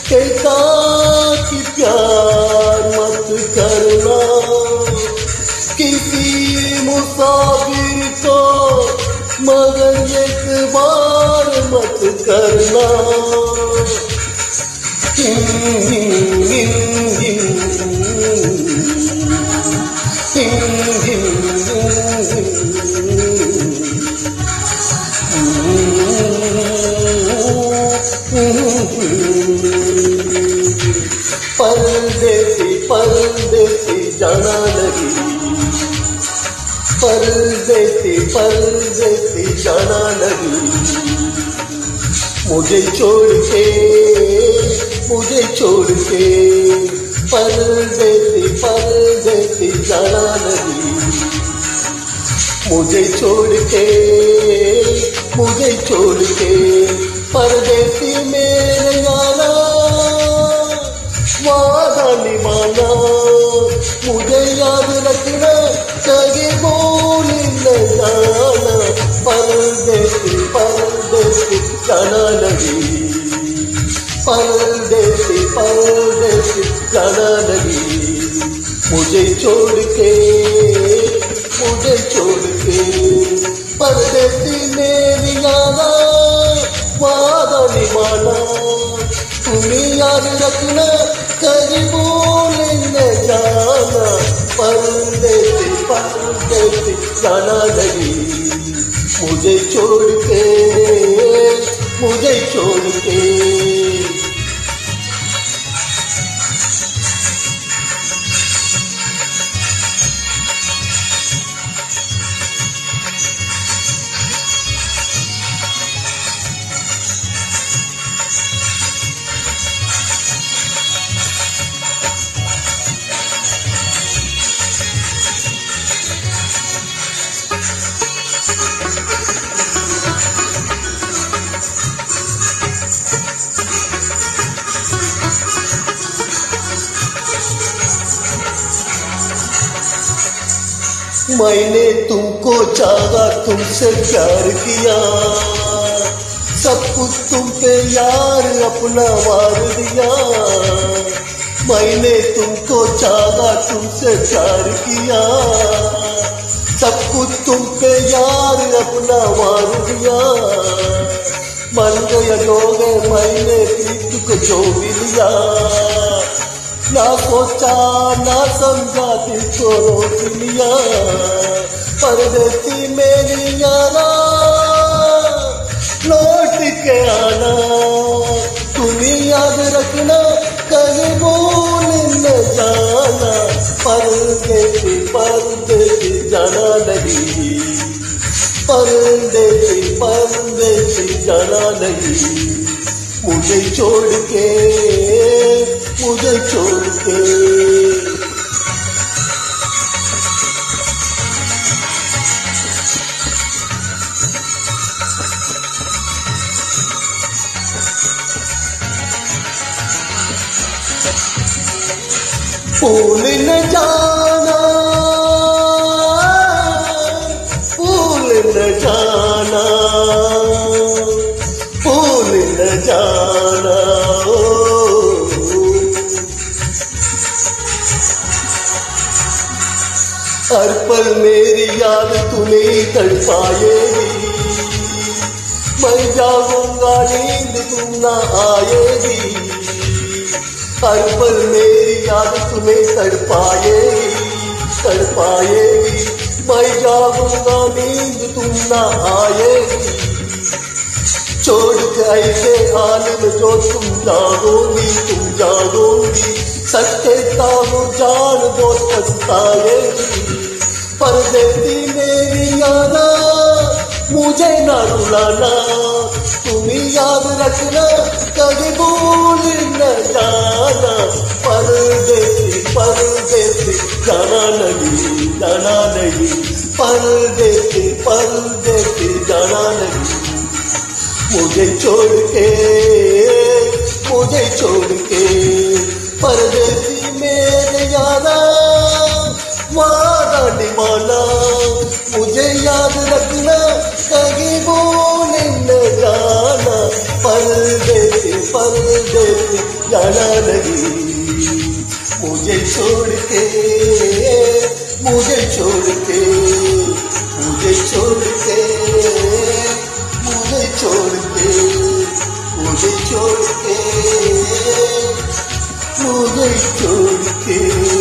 कहता कि प्यार मत करना किसी मुसाफिर को, मगर एक बार मत करना। परदेसी परदेसी जाना नहीं, परदेसी परदेसी जाना नहीं। मुझे छोड़ के परदेसी परदेसी जाना नहीं। मुझे छोड़ के परदेसी मेरे जाना, वादा निभाना। मुझे याद रखना, कभी भूल न जाना। परदेसी परदेसी जाना नहीं, परदेसी परदेसी जाना नहीं। मुझे छोड़ के परदेसी मेरी जाना, वादा निभाना। तुम्हें याद रखना, कभी भूल न जाना। परदेसी परदेसी जाना नहीं। मुझे छोड़ के मैंने तुमको चाहा, तुमसे प्यार किया, सब कुछ तुम पे यार अपना वार दिया। मैंने तुमको चाहा, तुमसे प्यार किया, सब कुछ तुम पे यार अपना वार दिया। मन गया जो गए, मैंने प्रीत को जो भी लिया। ना सोचा ना समझा, दिल को रोक लिया। परदेसी मेरी यारा, लौट के आना। तुम्हें याद रखना, कहीं भूल न जाना। परदेसी परदेसी जाना नहीं, परदेसी परदेसी जाना नहीं। मुझे छोड़ के भूल न जाना, भूल न जाना, भूल न जाना। हर पल मेरी याद तुम्हें तड़पाएगी। मैं जाऊंगा, नींद तुम ना आएगी। हर पल मेरी याद तुम्हें तड़पाएगी। मैं जाऊंगा, नींद तुम ना आएगी। छोड़ के ऐसे हाल में जो तुम जागोगी। सच कहता हूँ, जान बहुत पछताएगी। परदेसी मेरी यारा, मुझे ना रुलाना। तुम्हें याद रखना, कभी भूल न जाना। परदेसी परदेसी जाना नहीं, परदेसी परदेसी जाना नहीं। मुझे छोड़ के परदेसी मेरे यारा, वादा निभाना। मुझे याद रखना, कहीं भूल न जाना। परदेसी परदेसी जाना नहीं, मुझे छोड़ के, मुझे छोड़ के, मुझे छोड़ के, मुझे छोड़ के, मुझे छोड़ के, मुझे छोड़ के